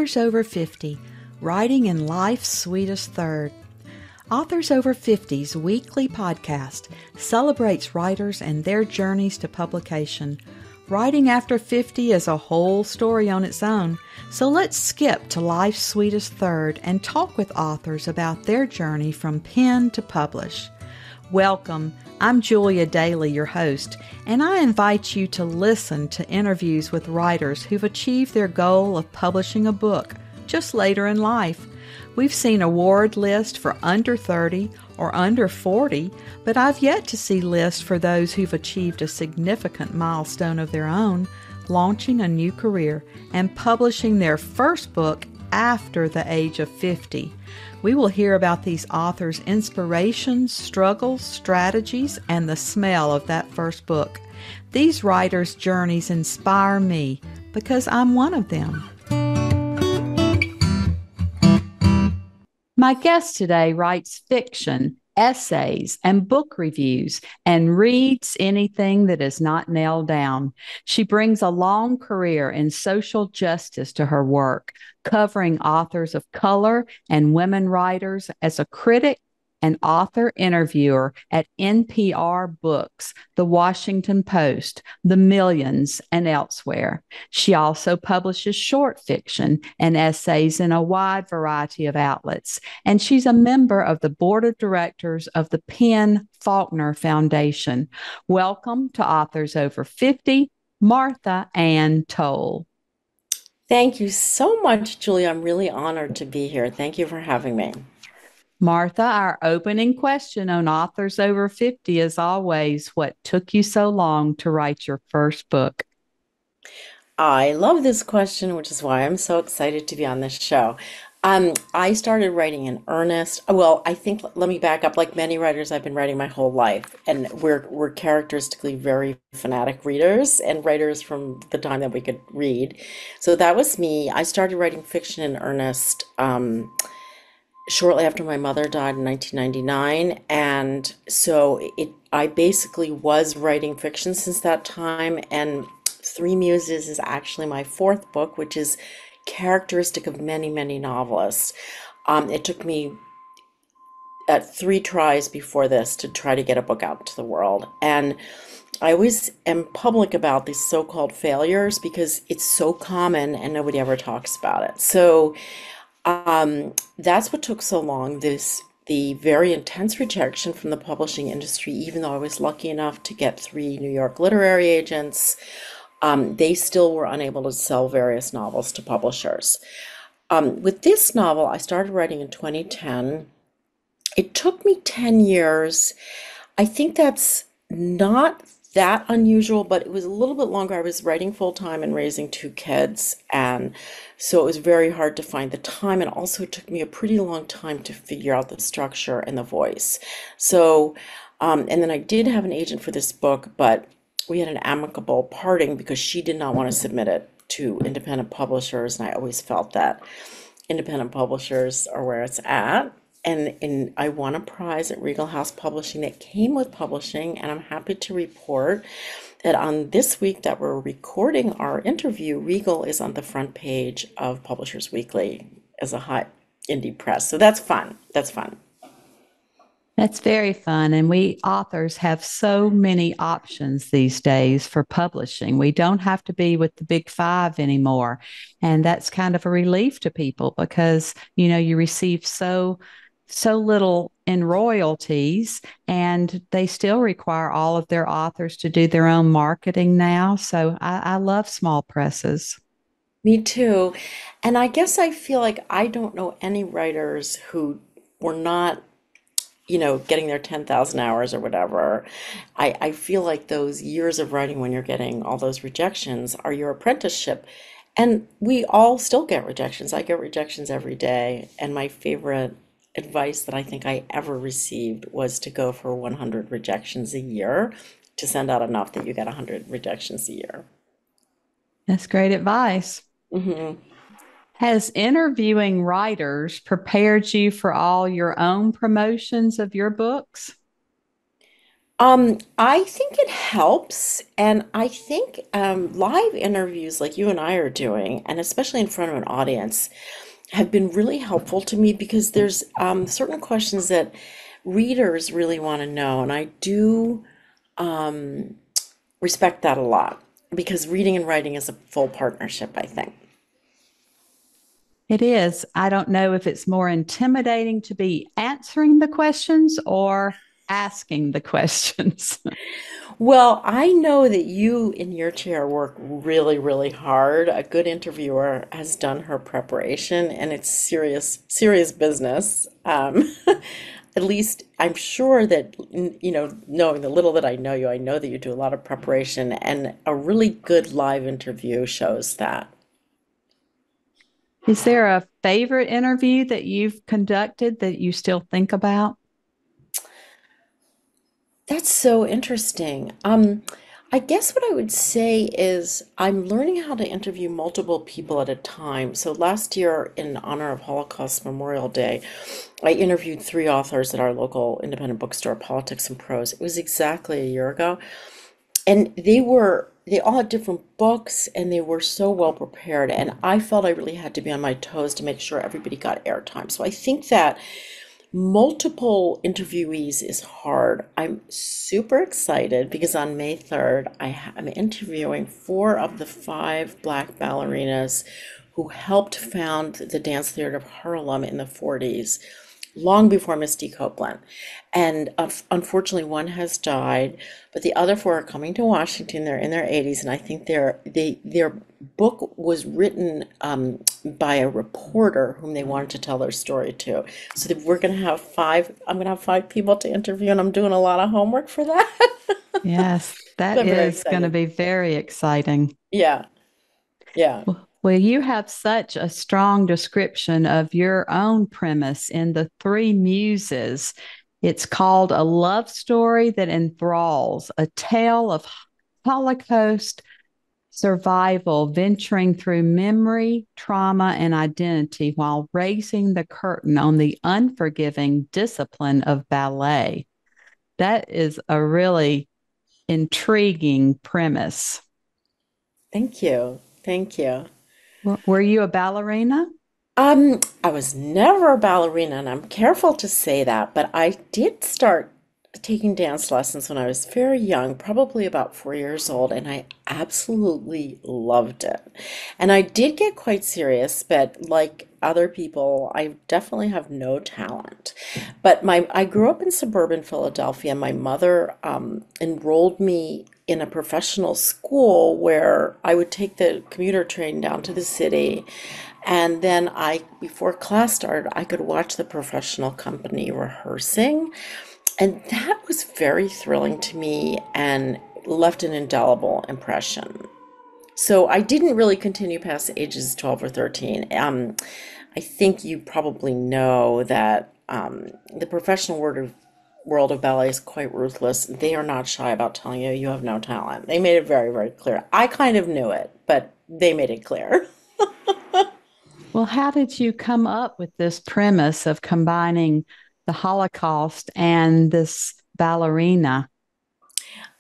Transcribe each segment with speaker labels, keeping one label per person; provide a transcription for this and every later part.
Speaker 1: Authors Over 50, Writing in Life's Sweetest Third. Authors Over 50's weekly podcast celebrates writers and their journeys to publication. Writing after 50 is a whole story on its own, so let's skip to life's sweetest third and talk with authors about their journey from pen to publish. Welcome. I'm Julia Daly, your host, and I invite you to listen to interviews with writers who've achieved their goal of publishing a book just later in life. We've seen award lists for under 30 or under 40, but I've yet to see lists for those who've achieved a significant milestone of their own, launching a new career and publishing their first book after the age of 50. We will hear about these authors' inspirations, struggles, strategies, and the smell of that first book. These writers' journeys inspire me because I'm one of them. My guest today writes fiction, essays, and book reviews, and reads anything that is not nailed down. She brings a long career in social justice to her work, covering authors of color and women writers as a critic and author interviewer at NPR Books, The Washington Post, The Millions, and elsewhere. She also publishes short fiction and essays in a wide variety of outlets, and she's a member of the board of directors of the Faulkner Foundation. Welcome to Authors Over 50, Martha Ann Toll.
Speaker 2: Thank you so much, Julia. I'm really honored to be here. Thank you for having me.
Speaker 1: Martha, our opening question on Authors Over 50 is always, what took you so long to write your first book?
Speaker 2: I love this question, which is why I'm so excited to be on this show. I started writing in earnest. Well, I think, let me back up. Like many writers, I've been writing my whole life, and we're characteristically very fanatic readers and writers from the time that we could read. So that was me. I started writing fiction in earnest shortly after my mother died in 1999, and so I basically was writing fiction since that time. And Three Muses is actually my fourth book, which is characteristic of many, many novelists. It took me 3 tries before this to try to get a book out to the world. And I always am public about these so-called failures because it's so common and nobody ever talks about it. So that's what took so long, the very intense rejection from the publishing industry. Even though I was lucky enough to get 3 New York literary agents, they still were unable to sell various novels to publishers. With this novel, I started writing in 2010. It took me 10 years. I think that's not that unusual, but it was a little bit longer. I was writing full time and raising 2 kids, and so it was very hard to find the time. And also, it took me a pretty long time to figure out the structure and the voice. So, and then I did have an agent for this book, but we had an amicable parting because she did not want to submit it to independent publishers, and I always felt that independent publishers are where it's at. And I won a prize at Regal House Publishing that came with publishing, and I'm happy to report that on this week that we're recording our interview, Regal is on the front page of Publishers Weekly as a hot indie press. So that's fun. That's fun.
Speaker 1: That's very fun. And we authors have so many options these days for publishing. We don't have to be with the big 5 anymore. And that's kind of a relief to people because, you receive so little in royalties, and they still require all of their authors to do their own marketing now. So I love small presses.
Speaker 2: Me too. And I guess I feel like I don't know any writers who were not getting their 10,000 hours or whatever. I feel like those years of writing when you're getting all those rejections are your apprenticeship. And we all still get rejections. I get rejections every day. And my favorite advice that I think I ever received was to go for 100 rejections a year, to send out enough that you get 100 rejections a year.
Speaker 1: That's great advice.
Speaker 2: hmm
Speaker 1: Has interviewing writers prepared you for all your own promotions of your books?
Speaker 2: I think it helps, and I think live interviews like you and I are doing, and especially in front of an audience, have been really helpful to me because there's certain questions that readers really want to know, and I do respect that a lot because reading and writing is a full partnership, I think.
Speaker 1: It is. I don't know if it's more intimidating to be answering the questions or asking the questions.
Speaker 2: Well, I know that you in your chair work really, really hard. A good interviewer has done her preparation, and it's serious, serious business. At least I'm sure that, knowing the little that I know you, I know that you do a lot of preparation, and a really good live interview shows that.
Speaker 1: Is there a favorite interview that you've conducted that you still think about?
Speaker 2: That's so interesting. I guess what I would say is I'm learning how to interview multiple people at a time. So last year, in honor of Holocaust Memorial Day, I interviewed three authors at our local independent bookstore, Politics and Prose. It was exactly a year ago, and they all had different books, and they were so well prepared. And I felt I really had to be on my toes to make sure everybody got airtime. So I think that multiple interviewees is hard. I'm super excited because on May 3rd, I'm interviewing four of the five black ballerinas who helped found the Dance Theater of Harlem in the 40s, long before Misty Copeland. And unfortunately, one has died, but the other four are coming to Washington. They're in their 80s, and I think their book was written by a reporter whom they wanted to tell their story to. So that we're going to have five. I'm going to have five people to interview, and I'm doing a lot of homework for that.
Speaker 1: Yes,
Speaker 2: So
Speaker 1: that
Speaker 2: I'm very
Speaker 1: is going to
Speaker 2: excited.
Speaker 1: be very exciting.
Speaker 2: Yeah, yeah.
Speaker 1: Well, you have such a strong description of your own premise in The Three Muses. It's called A Love Story That Enthralls, a tale of Holocaust survival, venturing through memory, trauma, and identity while raising the curtain on the unforgiving discipline of ballet. That is a really intriguing premise.
Speaker 2: Thank you. Thank you.
Speaker 1: Were you a ballerina?
Speaker 2: I was never a ballerina, and I'm careful to say that, but I did start taking dance lessons when I was very young, probably about 4 years old, and I absolutely loved it. And I did get quite serious, but like other people, I definitely have no talent. But I grew up in suburban Philadelphia. My mother enrolled me in a professional school where I would take the commuter train down to the city, and then before class started, I could watch the professional company rehearsing. And that was very thrilling to me and left an indelible impression. So I didn't really continue past the ages 12 or 13. I think you probably know that the professional world of ballet is quite ruthless. They are not shy about telling you you have no talent. They made it very, very clear. I kind of knew it, but they made it clear.
Speaker 1: Well, how did you come up with this premise of combining the Holocaust and this ballerina?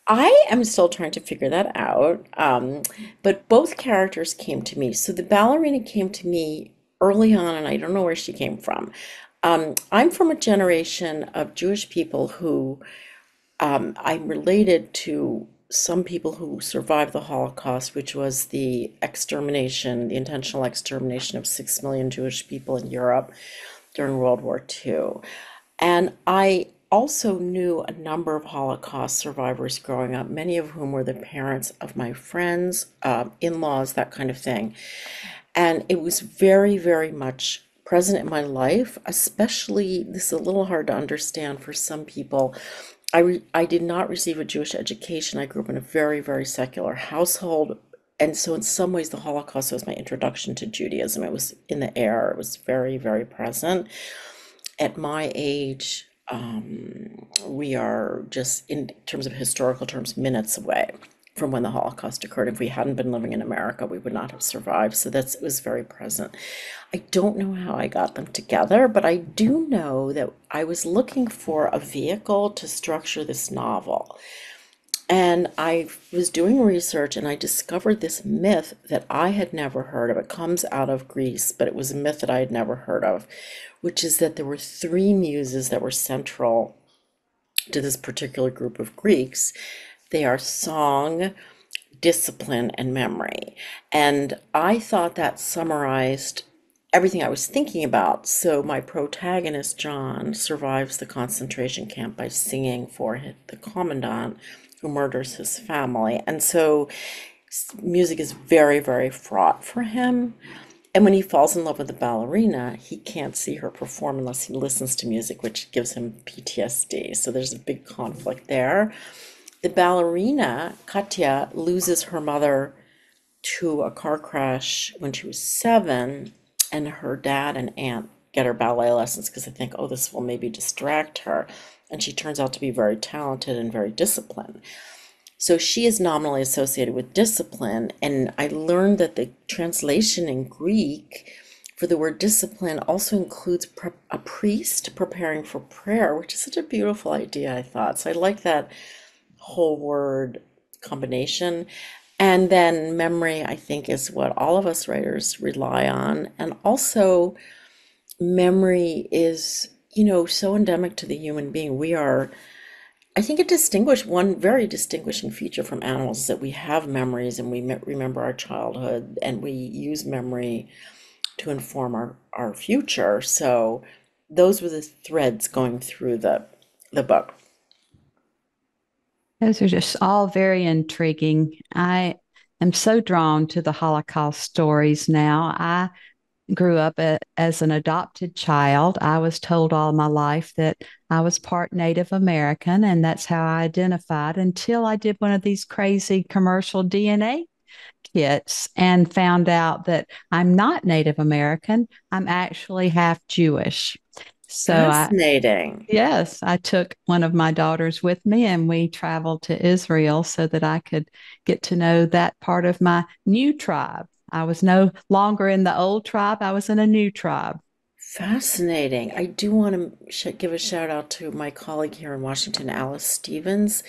Speaker 2: I am still trying to figure that out. But both characters came to me. So the ballerina came to me early on, and I don't know where she came from. I'm from a generation of Jewish people who I'm related to some people who survived the Holocaust, which was the extermination, the intentional extermination of 6 million Jewish people in Europe during World War II. And I also knew a number of Holocaust survivors growing up, many of whom were the parents of my friends, in-laws, that kind of thing. And it was very, very much present in my life, especially, this is a little hard to understand for some people. I did not receive a Jewish education. I grew up in a very, very secular household. And so, in some ways, the Holocaust was my introduction to Judaism. It was in the air, it was very, very present. At my age, we are just, in terms of historical terms, minutes away from when the Holocaust occurred. If we hadn't been living in America, we would not have survived. So that's it was very present. I don't know how I got them together, but I do know that I was looking for a vehicle to structure this novel. And I was doing research and I discovered this myth that I had never heard of. It comes out of Greece, but it was a myth that I had never heard of, which is that there were three muses that were central to this particular group of Greeks. They are song, discipline, and memory. And I thought that summarized everything I was thinking about. So my protagonist, John, survives the concentration camp by singing for the commandant who murders his family. And so music is very, very fraught for him. And when he falls in love with a ballerina, he can't see her perform unless he listens to music, which gives him PTSD. So there's a big conflict there. The ballerina, Katya, loses her mother to a car crash when she was 7, and her dad and aunt get her ballet lessons because they think, oh, this will maybe distract her. And she turns out to be very talented and very disciplined. So she is nominally associated with discipline, and I learned that the translation in Greek for the word discipline also includes a priest preparing for prayer, which is such a beautiful idea, I thought. So I like that whole word combination. And then memory, I think, is what all of us writers rely on. And also, memory is, so endemic to the human being. We are, I think, one very distinguishing feature from animals is that we have memories and we remember our childhood and we use memory to inform our future. So those were the threads going through the book.
Speaker 1: Those are just all very intriguing. I am so drawn to the Holocaust stories now. I grew up as an adopted child. I was told all my life that I was part Native American, and that's how I identified until I did one of these crazy commercial DNA kits and found out that I'm not Native American. I'm actually half Jewish. So
Speaker 2: Fascinating.
Speaker 1: yes, I took one of my daughters with me and we traveled to Israel so that I could get to know that part of my new tribe. I was no longer in the old tribe, I was in a new tribe.
Speaker 2: Fascinating. I do want to give a shout out to my colleague here in Washington, Alice Stevens.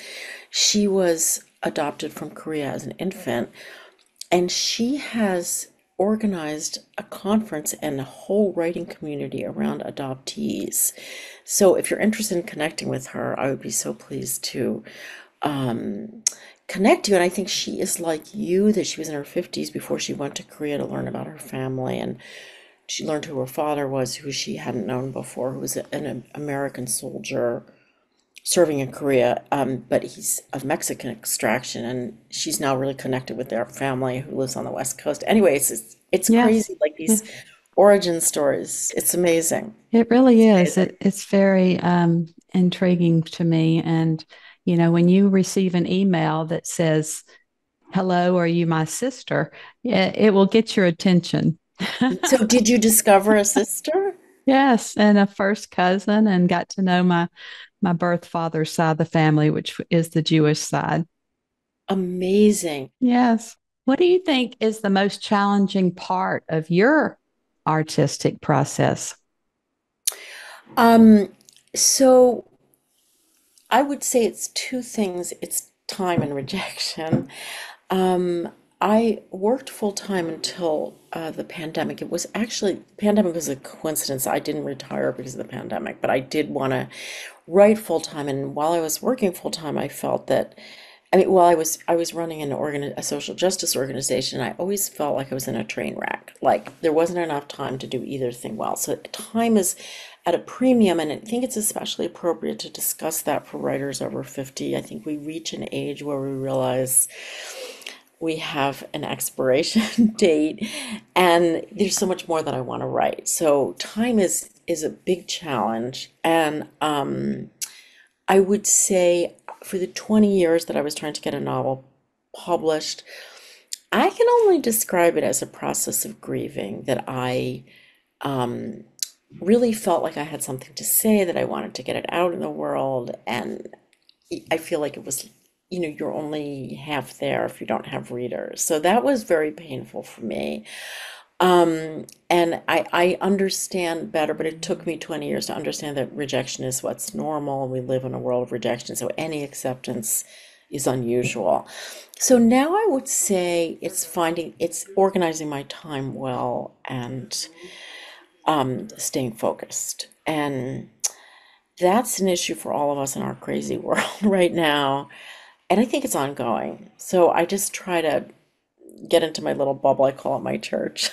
Speaker 2: She was adopted from Korea as an infant, and she has organized a conference and a whole writing community around adoptees. So if you're interested in connecting with her, I would be so pleased to um, connect you. And I think she is like you, that she was in her 50s before she went to Korea to learn about her family. And she learned who her father was, who she hadn't known before, who was an American soldier serving in Korea, but he's of Mexican extraction, and she's now really connected with their family who lives on the West Coast. Anyways, it's
Speaker 1: Yes,
Speaker 2: crazy, like
Speaker 1: yeah,
Speaker 2: these origin stories. It's amazing.
Speaker 1: it really
Speaker 2: It's
Speaker 1: is.
Speaker 2: amazing.
Speaker 1: It's very intriguing to me. And, when you receive an email that says, hello, are you my sister? It will get your attention.
Speaker 2: So, did you discover a sister?
Speaker 1: Yes, and a first cousin, and got to know my birth father's side of the family, which is the Jewish side.
Speaker 2: Amazing.
Speaker 1: Yes. What do you think is the most challenging part of your artistic process?
Speaker 2: Um, so I would say it's two things. It's time and rejection. Um, I worked full time until the pandemic. It was actually, pandemic was a coincidence. I didn't retire because of the pandemic, but I did want to write full time. And while I was working full time, I felt that, I mean, while I was running a social justice organization, I always felt like I was in a train wreck. Like there wasn't enough time to do either thing well. So time is at a premium, and I think it's especially appropriate to discuss that for writers over 50. I think we reach an age where we realize we have an expiration date and there's so much more that I want to write. So time is a big challenge. And I would say for the 20 years that I was trying to get a novel published, I can only describe it as a process of grieving, that I um, really felt like I had something to say, that I wanted to get it out in the world, and I feel like it was you're only half there if you don't have readers. So that was very painful for me. And I understand better, but it took me 20 years to understand that rejection is what's normal, and we live in a world of rejection, so any acceptance is unusual. So now I would say it's organizing my time well and staying focused. And that's an issue for all of us in our crazy world right now. And I think it's ongoing. So I just try to get into my little bubble. I call it my church.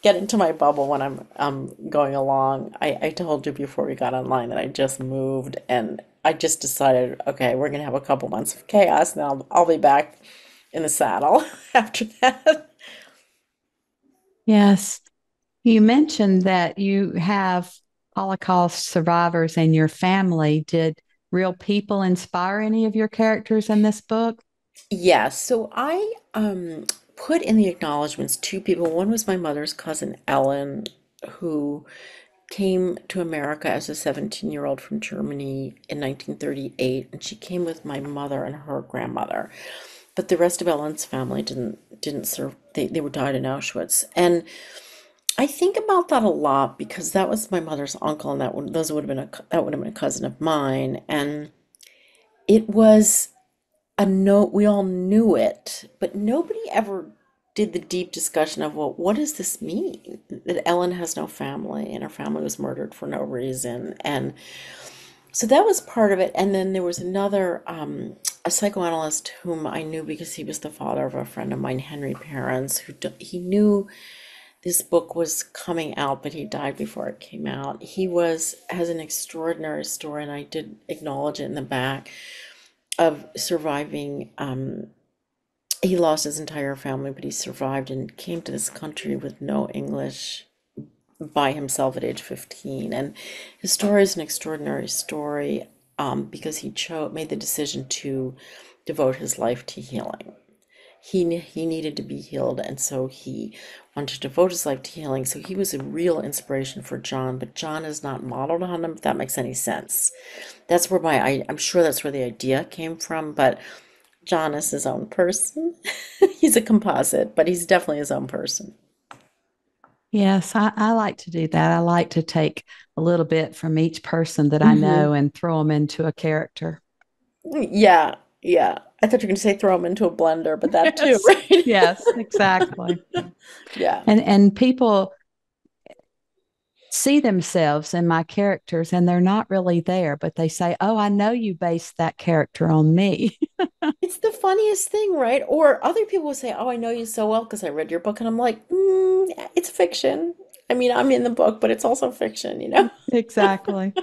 Speaker 2: Get into my bubble when I'm going along. I told you before we got online that I just moved and I just decided, okay, we're gonna have a couple months of chaos and I'll be back in the saddle after that.
Speaker 1: Yes. You mentioned that you have Holocaust survivors in your family. Did real people inspire any of your characters in this book?
Speaker 2: Yes, so I put in the acknowledgments two people. One was my mother's cousin Ellen, who came to America as a 17-year-old from Germany in 1938, and she came with my mother and her grandmother. But the rest of Ellen's family didn't serve. They were died in Auschwitz, and I think about that a lot because that was my mother's uncle, and those would have been that would have been a cousin of mine, and it was a note. We all knew it, but nobody ever did the deep discussion of, well, what does this mean? That Ellen has no family and her family was murdered for no reason. And so that was part of it. And then there was another, a psychoanalyst whom I knew because he was the father of a friend of mine, Henry Perrins, he knew this book was coming out, but he died before it came out. Has an extraordinary story, and I did acknowledge it in the back of surviving. He lost his entire family, but he survived and came to this country with no English by himself at age 15. And his story is an extraordinary story because made the decision to devote his life to healing. He needed to be healed, and so he wanted to devote his life to healing. So he was a real inspiration for John, but John is not modeled on him, if that makes any sense. That's where I'm sure that's where the idea came from, but John is his own person. He's a composite, but he's definitely his own person.
Speaker 1: Yes, I like to do that. I like to take a little bit from each person that I
Speaker 2: Hmm.
Speaker 1: know and throw them into a character.
Speaker 2: Yeah, yeah. I thought you were going to say throw them into a blender, but that too,
Speaker 1: Yes,
Speaker 2: right?
Speaker 1: yes, exactly.
Speaker 2: Yeah.
Speaker 1: And people see themselves in my characters and they're not really there, but they say, "Oh, I know you based that character on me."
Speaker 2: It's the funniest thing, right? Or other people will say, "Oh, I know you so well because I read your book." And I'm like, it's fiction. I mean, I'm in the book, but it's also fiction, you know?
Speaker 1: Exactly.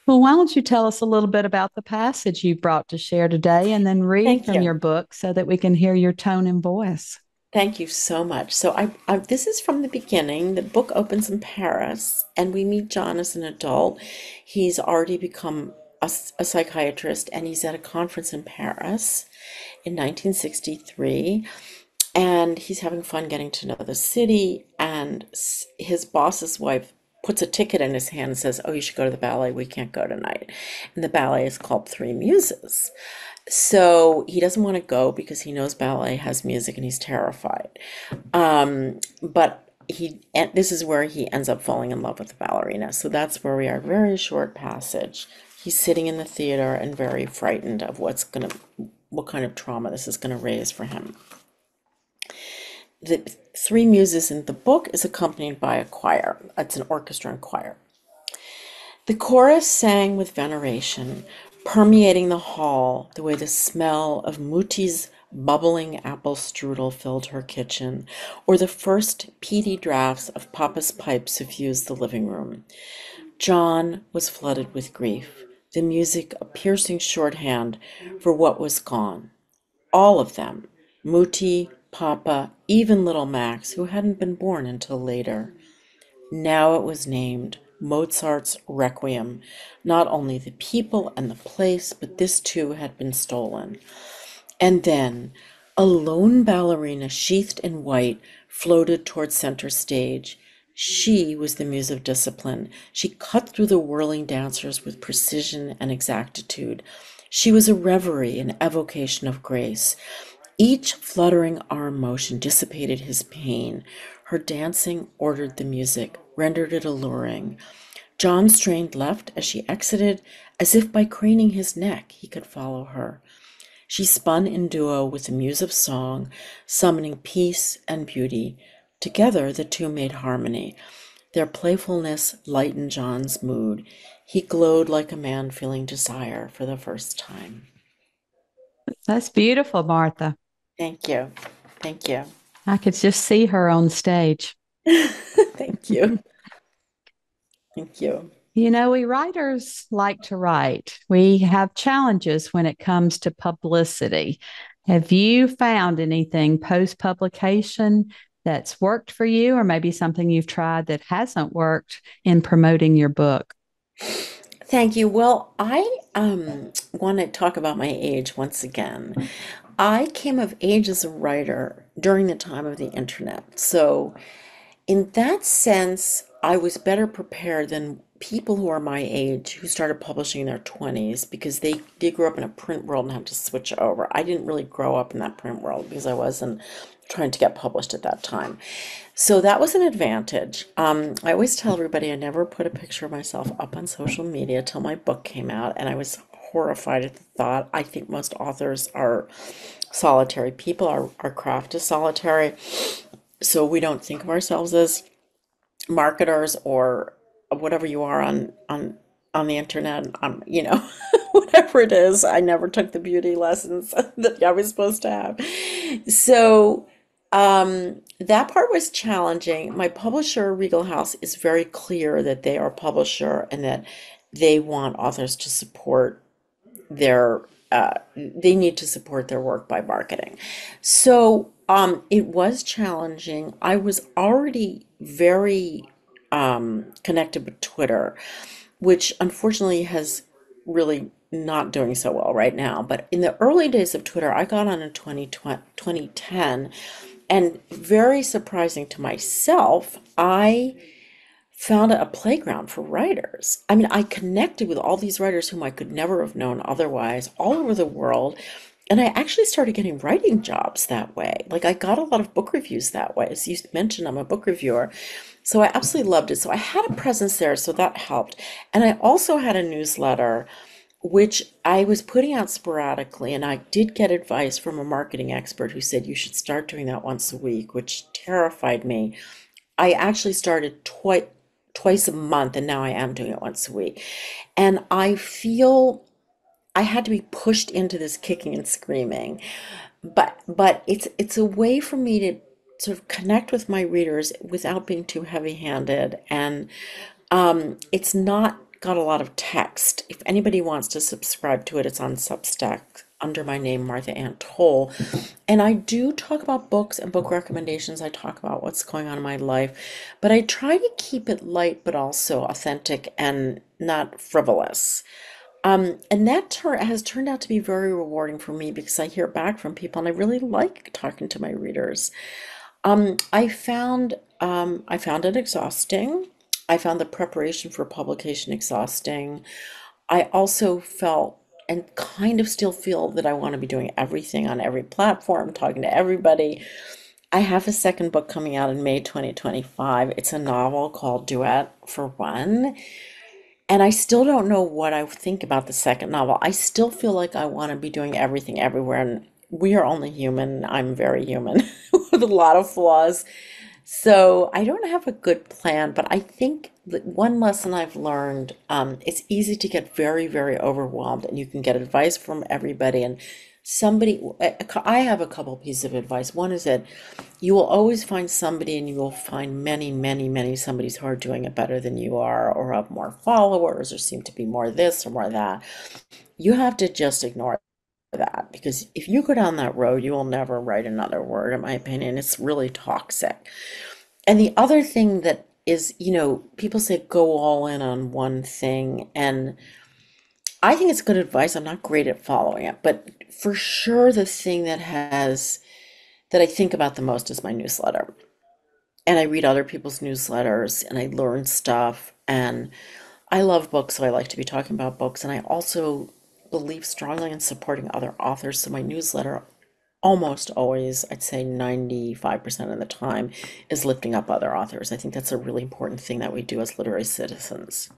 Speaker 1: Well, why don't you tell us a little bit about the passage you brought to share today and then read
Speaker 2: Thank
Speaker 1: from your
Speaker 2: you.
Speaker 1: book so that we can hear your tone and voice?
Speaker 2: Thank you so much. So this is from the beginning. The book opens in Paris, and we meet John as an adult. He's already become a psychiatrist, and he's at a conference in Paris in 1963, and he's having fun getting to know the city. And his boss's wife puts a ticket in his hand and says, "Oh, you should go to the ballet. We can't go tonight." And the ballet is called Three Muses. So he doesn't want to go because he knows ballet has music and he's terrified. But and this is where he ends up falling in love with the ballerina. So that's where we are. Very short passage. He's sitting in the theater and very frightened of what kind of trauma this is gonna raise for him. The Three Muses in the book is accompanied by a choir. It's an orchestra and choir. The chorus sang with veneration, permeating the hall the way the smell of Muti's bubbling apple strudel filled her kitchen, or the first peaty draughts of Papa's pipe suffused the living room. John was flooded with grief, the music a piercing shorthand for what was gone. All of them, Muti, Papa, even little Max, who hadn't been born until later. Now it was named Mozart's Requiem. Not only the people and the place, but this too had been stolen. And then a lone ballerina sheathed in white floated toward center stage. She was the muse of discipline. She cut through the whirling dancers with precision and exactitude. She was a reverie, an evocation of grace. Each fluttering arm motion dissipated his pain. Her dancing ordered the music, rendered it alluring. John strained left as she exited, as if by craning his neck he could follow her. She spun in duo with the muse of song, summoning peace and beauty. Together the two made harmony. Their playfulness lightened John's mood. He glowed like a man feeling desire for the first time.
Speaker 1: That's beautiful, Martha.
Speaker 2: Thank you. Thank you.
Speaker 1: I could just see her on stage.
Speaker 2: Thank you. Thank you.
Speaker 1: You know, we writers like to write. We have challenges when it comes to publicity. Have you found anything post publication that's worked for you, or maybe something you've tried that hasn't worked in promoting your book?
Speaker 2: Thank you. Well, I want to talk about my age once again. I came of age as a writer during the time of the internet. So, in that sense, I was better prepared than people who are my age who started publishing in their 20s because they grew up in a print world and had to switch over. I didn't really grow up in that print world because I wasn't trying to get published at that time. So that was an advantage. I always tell everybody I never put a picture of myself up on social media till my book came out, and I was horrified at the thought. I think most authors are solitary people. Our craft is solitary, so we don't think of ourselves as marketers or whatever you are on the internet. Whatever it is. I never took the beauty lessons that I was supposed to have. So that part was challenging. My publisher, Regal House, is very clear that they are a publisher and that they want authors to support their they need to support their work by marketing. So it was challenging. I was already very connected with Twitter, which unfortunately has really not doing so well right now. But in the early days of Twitter, I got on in 2010, and very surprising to myself, I found a playground for writers. I mean, I connected with all these writers whom I could never have known otherwise, all over the world. And I actually started getting writing jobs that way. Like I got a lot of book reviews that way. As you mentioned, I'm a book reviewer. So I absolutely loved it. So I had a presence there, so that helped. And I also had a newsletter which I was putting out sporadically, and I did get advice from a marketing expert who said you should start doing that once a week, which terrified me. I actually started twice a month, and now I am doing it once a week. And I feel I had to be pushed into this kicking and screaming, but it's a way for me to sort of connect with my readers without being too heavy-handed, and it's not got a lot of text. If anybody wants to subscribe to it, it's on Substack under my name, Martha Ann Toll. And I do talk about books and book recommendations. I talk about what's going on in my life, but I try to keep it light, but also authentic and not frivolous. And that has turned out to be very rewarding for me because I hear back from people, and I really like talking to my readers. I found it exhausting. I found the preparation for publication exhausting. I also felt and kind of still feel that I want to be doing everything on every platform, talking to everybody. I have a second book coming out in May 2025. It's a novel called Duet for One. And I still don't know what I think about the second novel. I still feel like I want to be doing everything everywhere. And we are only human. I'm very human with a lot of flaws. So I don't have a good plan, but I think that one lesson I've learned, it's easy to get very, very overwhelmed, and you can get advice from everybody. And I have a couple pieces of advice. One is that you will always find somebody, and you will find many, many, many somebody's who are doing it better than you are, or have more followers, or seem to be more this or more that. You have to just ignore that because if you go down that road, you will never write another word, in my opinion. It's really toxic. And the other thing that is, people say go all in on one thing, and I think it's good advice. I'm not great at following it, but for sure, the thing that I think about the most is my newsletter. And I read other people's newsletters and I learn stuff. And I love books, so I like to be talking about books. And I also believe strongly in supporting other authors. So my newsletter almost always, I'd say 95% of the time, is lifting up other authors. I think that's a really important thing that we do as literary citizens.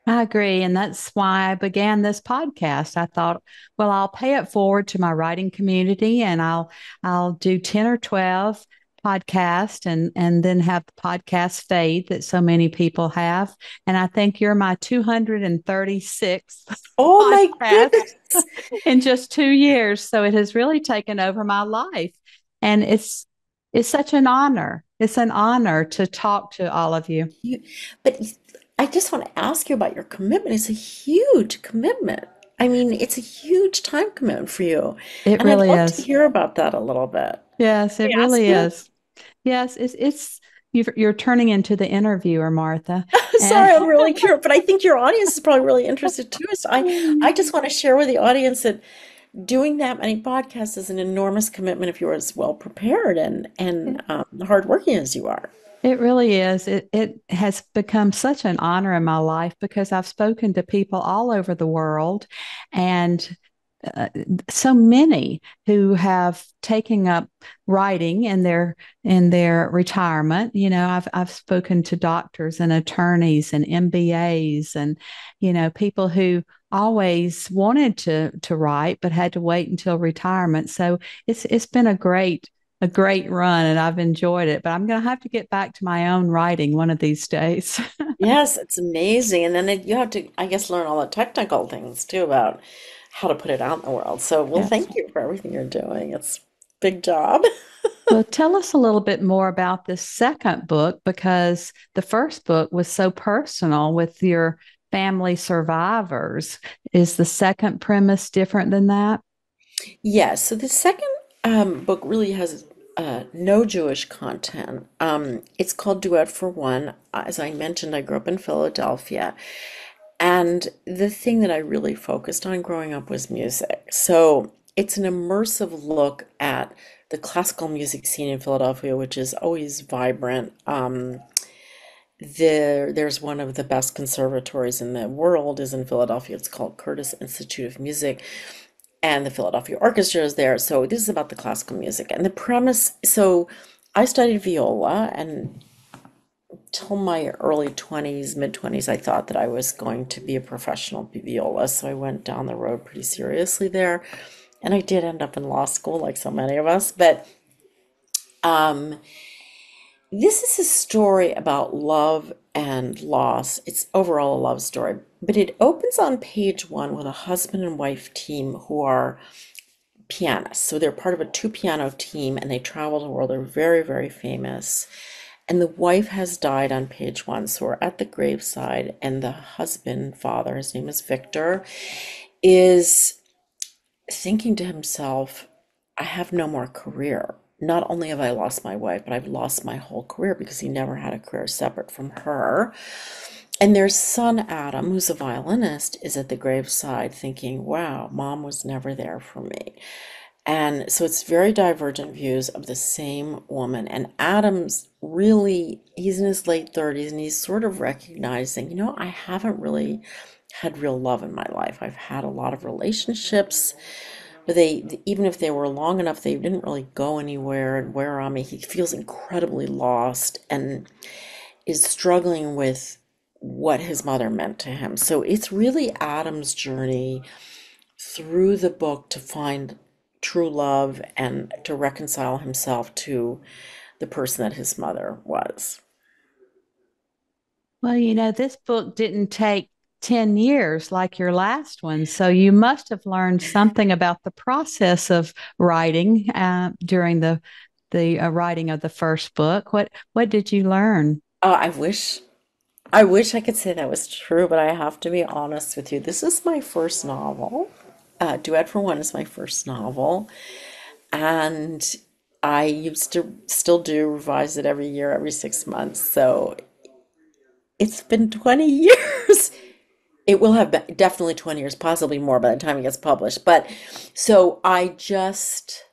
Speaker 1: I agree. And that's why I began this podcast. I thought, well, I'll pay it forward to my writing community and I'll do 10 or 12 podcasts and then have the podcast fade that so many people have. And I think you're my 236th
Speaker 2: Oh my
Speaker 1: podcast
Speaker 2: goodness.
Speaker 1: in just 2 years. So it has really taken over my life. And it's such an honor. It's an honor to talk to all of you.
Speaker 2: You, but I just want to ask you about your commitment. It's a huge commitment. I mean, it's a huge time commitment for you.
Speaker 1: It
Speaker 2: And I'd
Speaker 1: really
Speaker 2: love to
Speaker 1: is.
Speaker 2: hear about that a little bit.
Speaker 1: Yes,
Speaker 2: Can
Speaker 1: it
Speaker 2: I ask
Speaker 1: really
Speaker 2: you?
Speaker 1: is. Yes, it's you're turning into the interviewer, Martha. And
Speaker 2: Sorry, I'm really curious, but I think your audience is probably really interested too. So I just want to share with the audience that doing that many podcasts is an enormous commitment if you're as well prepared and hardworking as you are.
Speaker 1: it really is. It has become such an honor in my life because I've spoken to people all over the world, and uh, so many who have taken up writing in their retirement. You know, I've spoken to doctors and attorneys and MBAs, and people who always wanted to write but had to wait until retirement. So it's been a great run and I've enjoyed it, but I'm going to have to get back to my own writing one of these days.
Speaker 2: Yes, it's amazing. And then you have to, I guess, learn all the technical things too about how to put it out in the world. So, well,
Speaker 1: Yes.
Speaker 2: thank you for everything you're doing. It's a big job.
Speaker 1: Well, tell us a little bit more about this second book because the first book was so personal with your family survivors. Is the second premise different than that?
Speaker 2: Yes, so the second book really has no Jewish content. It's called Duet for One. As I mentioned, I grew up in Philadelphia, and the thing that I really focused on growing up was music. So it's an immersive look at the classical music scene in Philadelphia, which is always vibrant. There's one of the best conservatories in the world is in Philadelphia. It's called Curtis Institute of Music, and the Philadelphia Orchestra is there. So this is about the classical music and the premise. So I studied viola, and till my early 20s, mid 20s, I thought that I was going to be a professional violist. So I went down the road pretty seriously there. And I did end up in law school, like so many of us. But um, this is a story about love and loss. It's overall a love story, but it opens on page one with a husband and wife team who are pianists. So they're part of a two piano team and they travel the world. They're very, very famous. And the wife has died on page one. So we're at the graveside, and the husband, father, his name is Victor, is thinking to himself, I have no more career. Not only have I lost my wife, but I've lost my whole career because he never had a career separate from her. And their son, Adam, who's a violinist, is at the graveside thinking, wow, mom was never there for me. And so it's very divergent views of the same woman. And Adam's really, he's in his late 30s and he's sort of recognizing, I haven't really had real love in my life. I've had a lot of relationships, but even if they were long enough, they didn't really go anywhere and wear on me. He feels incredibly lost and is struggling with what his mother meant to him. So it's really Adam's journey through the book to find true love and to reconcile himself to the person that his mother was.
Speaker 1: Well, this book didn't take 10 years like your last one. So you must have learned something about the process of writing during the writing of the first book. What did you learn?
Speaker 2: I wish I could say that was true, but I have to be honest with you. This is my first novel. Duet for One is my first novel, and I used to still do revise it every year, every 6 months. So it's been 20 years. It will have been definitely 20 years, possibly more by the time it gets published. But so I just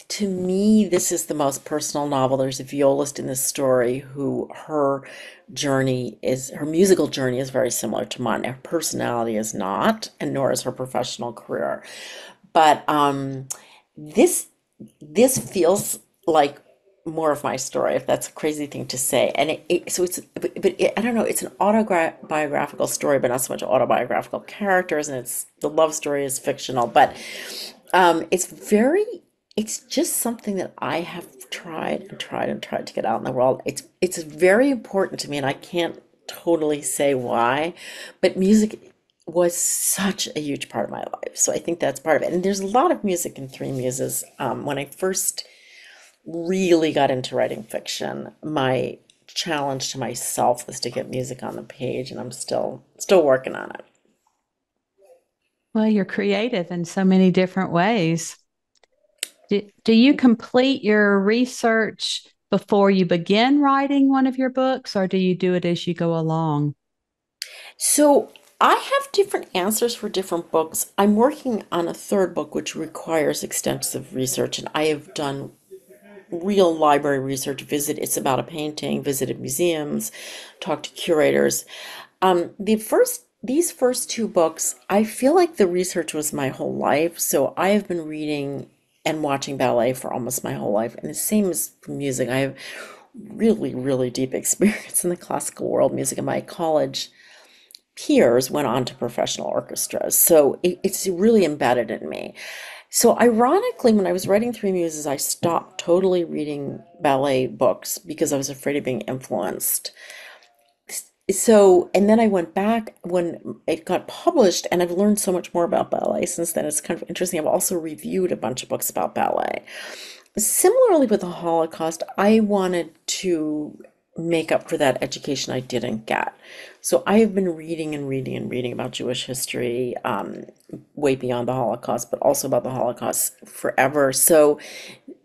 Speaker 2: To me, this is the most personal novel. There's a violist in this story who her musical journey is very similar to mine. Her personality is not, and nor is her professional career. But this this feels like more of my story, if that's a crazy thing to say. And so it's, I don't know, it's an autobiographical story, but not so much autobiographical characters, and it's the love story is fictional, but it's very, it's just something that I have tried and tried and tried to get out in the world. It's very important to me, and I can't totally say why, but music was such a huge part of my life. So I think that's part of it. And there's a lot of music in Three Muses. When I first really got into writing fiction, my challenge to myself was to get music on the page, and I'm still working on it.
Speaker 1: Well, you're creative in so many different ways. Do you complete your research before you begin writing one of your books, or do you do it as you go along?
Speaker 2: So I have different answers for different books. I'm working on a third book which requires extensive research, and I have done real library research. It's about a painting, visited museums, talked to curators. These first two books, I feel like the research was my whole life. So I have been reading and watching ballet for almost my whole life. And the same as for music. I have really, really deep experience in the classical world. Music in my college peers went on to professional orchestras. So it's really embedded in me. So ironically, when I was writing Three Muses, I stopped totally reading ballet books because I was afraid of being influenced. So, and then I went back when it got published, and I've learned so much more about ballet since then. It's kind of interesting. I've also reviewed a bunch of books about ballet. Similarly with the Holocaust, I wanted to make up for that education I didn't get. So I have been reading and reading and reading about Jewish history, way beyond the Holocaust, but also about the Holocaust forever. So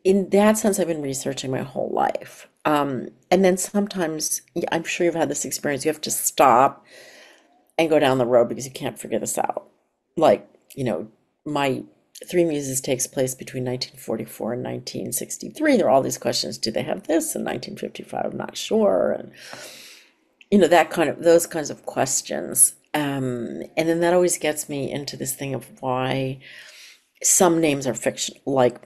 Speaker 2: in that sense, I've been researching my whole life. And then sometimes, yeah, I'm sure you've had this experience, you have to stop and go down the road because you can't figure this out. Like, my Three Muses takes place between 1944 and 1963. There are all these questions. Do they have this in 1955? I'm not sure. And, those kinds of questions. And then that always gets me into this thing of why some names are fiction. Like,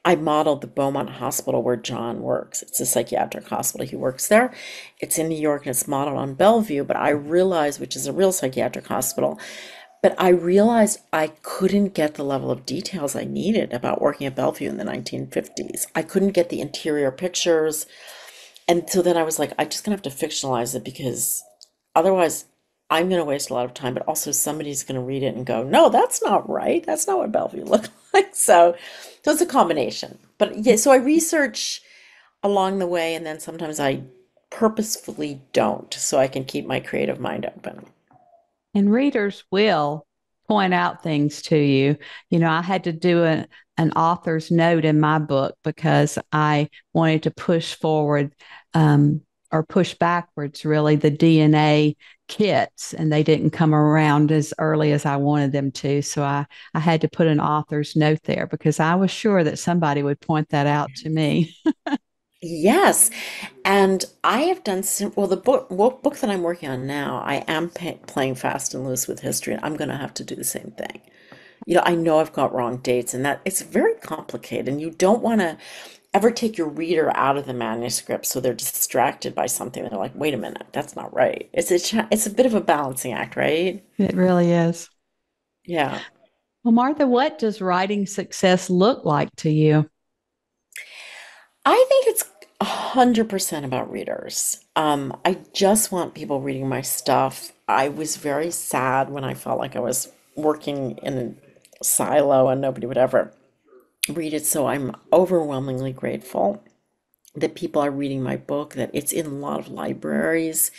Speaker 2: I modeled the Beaumont Hospital where John works. It's a psychiatric hospital. He works there. It's in New York and it's modeled on Bellevue, but I realized, which is a real psychiatric hospital, but I realized I couldn't get the level of details I needed about working at Bellevue in the 1950s. I couldn't get the interior pictures. And so then I was like, I'm just gonna have to fictionalize it because otherwise I'm gonna waste a lot of time, but also somebody's gonna read it and go, no, that's not right. That's not what Bellevue looked like. So it's a combination. But yeah, so I research along the way, and then sometimes I purposefully don't, so I can keep my creative mind open.
Speaker 1: And readers will point out things to you. I had to do an author's note in my book because I wanted to push forward, or push backwards, really, the DNA kits, and they didn't come around as early as I wanted them to. So I had to put an author's note there because I was sure that somebody would point that out to me.
Speaker 2: Yes, and I have done well. The book that I'm working on now, I am playing fast and loose with history, and I'm going to have to do the same thing. I know I've got wrong dates, and that it's very complicated, and you don't want to ever take your reader out of the manuscript so they're distracted by something. They're like, wait a minute, that's not right. It's a bit of a balancing act, right?
Speaker 1: It really is.
Speaker 2: Yeah.
Speaker 1: Well, Martha, what does writing success look like to you?
Speaker 2: I think it's 100% about readers. I just want people reading my stuff. I was very sad when I felt like I was working in a silo and nobody would ever read it. So I'm overwhelmingly grateful that people are reading my book, that it's in a lot of libraries.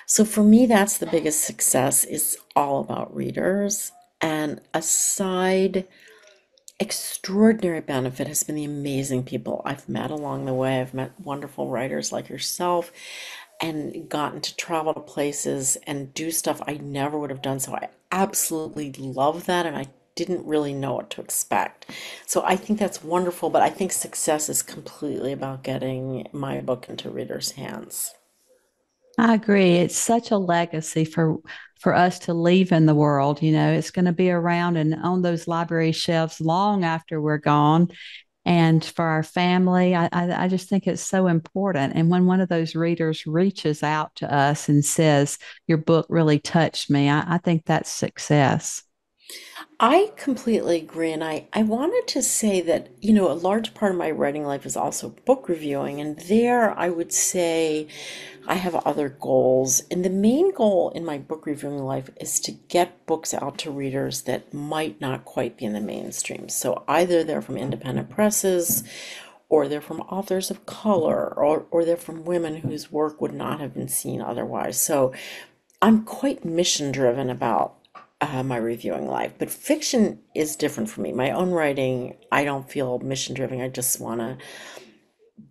Speaker 2: So for me, that's the biggest success is all about readers. And aside extraordinary benefit has been the amazing people I've met along the way. I've met wonderful writers like yourself and gotten to travel to places and do stuff I never would have done. So I absolutely love that. And I didn't really know what to expect. So I think that's wonderful, but I think success is completely about getting my book into readers' hands.
Speaker 1: I agree. It's such a legacy for us to leave in the world. You know, it's going to be around and on those library shelves long after we're gone. And for our family, I just think it's so important. And when one of those readers reaches out to us and says, "Your book really touched me," I think that's success.
Speaker 2: I completely agree. And I wanted to say that, a large part of my writing life is also book reviewing. And there I would say I have other goals. And the main goal in my book reviewing life is to get books out to readers that might not quite be in the mainstream. So either they're from independent presses, or they're from authors of color, or they're from women whose work would not have been seen otherwise. So I'm quite mission driven about my reviewing life, but fiction is different for me. My own writing, I don't feel mission driven. I just want to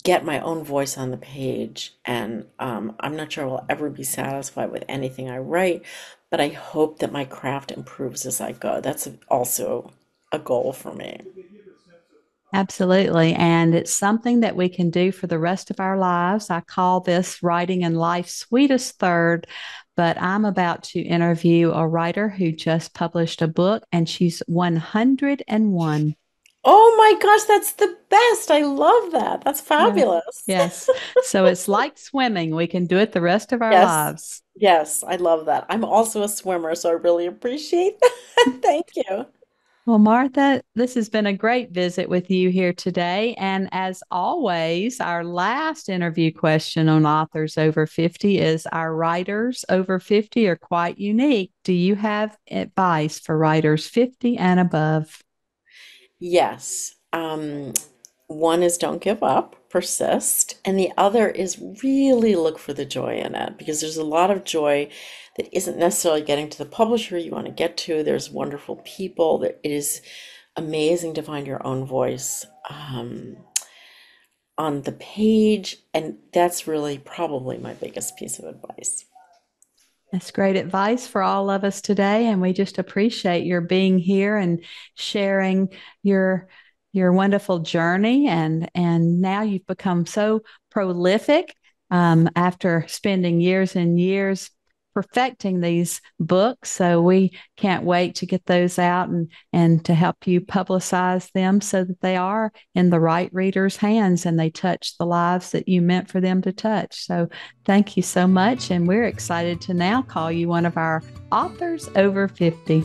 Speaker 2: get my own voice on the page, and I'm not sure I will ever be satisfied with anything I write, but I hope that my craft improves as I go. That's also a goal for me.
Speaker 1: Absolutely. And it's something that we can do for the rest of our lives. I call this writing in life's sweetest third. But I'm about to interview a writer who just published a book, and she's 101.
Speaker 2: Oh my gosh, that's the best. I love that. That's
Speaker 1: Yeah.
Speaker 2: fabulous.
Speaker 1: Yes. So it's like swimming. We can do it the rest of our
Speaker 2: Yes.
Speaker 1: lives.
Speaker 2: Yes, I love that. I'm also a swimmer, so I really appreciate that. Thank you.
Speaker 1: Well, Martha, this has been a great visit with you here today. And as always, our last interview question on authors over 50 is: Our writers over 50 are quite unique. Do you have advice for writers 50 and above?
Speaker 2: Yes. One is don't give up, persist, and the other is really look for the joy in it because there's a lot of joy that isn't necessarily getting to the publisher you want to get to. There's wonderful people. That it is amazing to find your own voice on the page, and that's really probably my biggest piece of advice.
Speaker 1: That's great advice for all of us today, and we just appreciate your being here and sharing your your wonderful journey. And now you've become so prolific after spending years and years perfecting these books. So we can't wait to get those out and to help you publicize them so that they are in the right readers' hands and they touch the lives that you meant for them to touch. So thank you so much. And we're excited to now call you one of our authors over 50.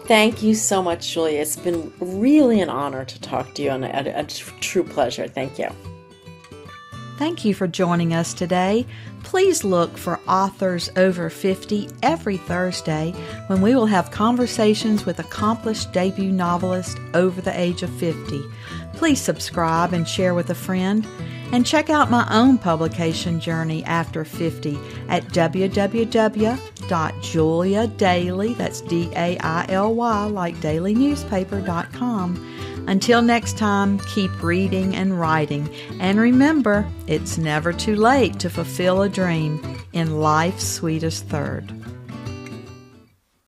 Speaker 2: Thank you so much, Julia. It's been really an honor to talk to you and a true pleasure. Thank you.
Speaker 1: Thank you for joining us today. Please look for Authors Over 50 every Thursday when we will have conversations with accomplished debut novelists over the age of 50. Please subscribe and share with a friend. And check out my own publication journey after 50 at www.juliadaily, that's DAILY, like dailynewspaper.com. Until next time, keep reading and writing. And remember, it's never too late to fulfill a dream in life's sweetest third.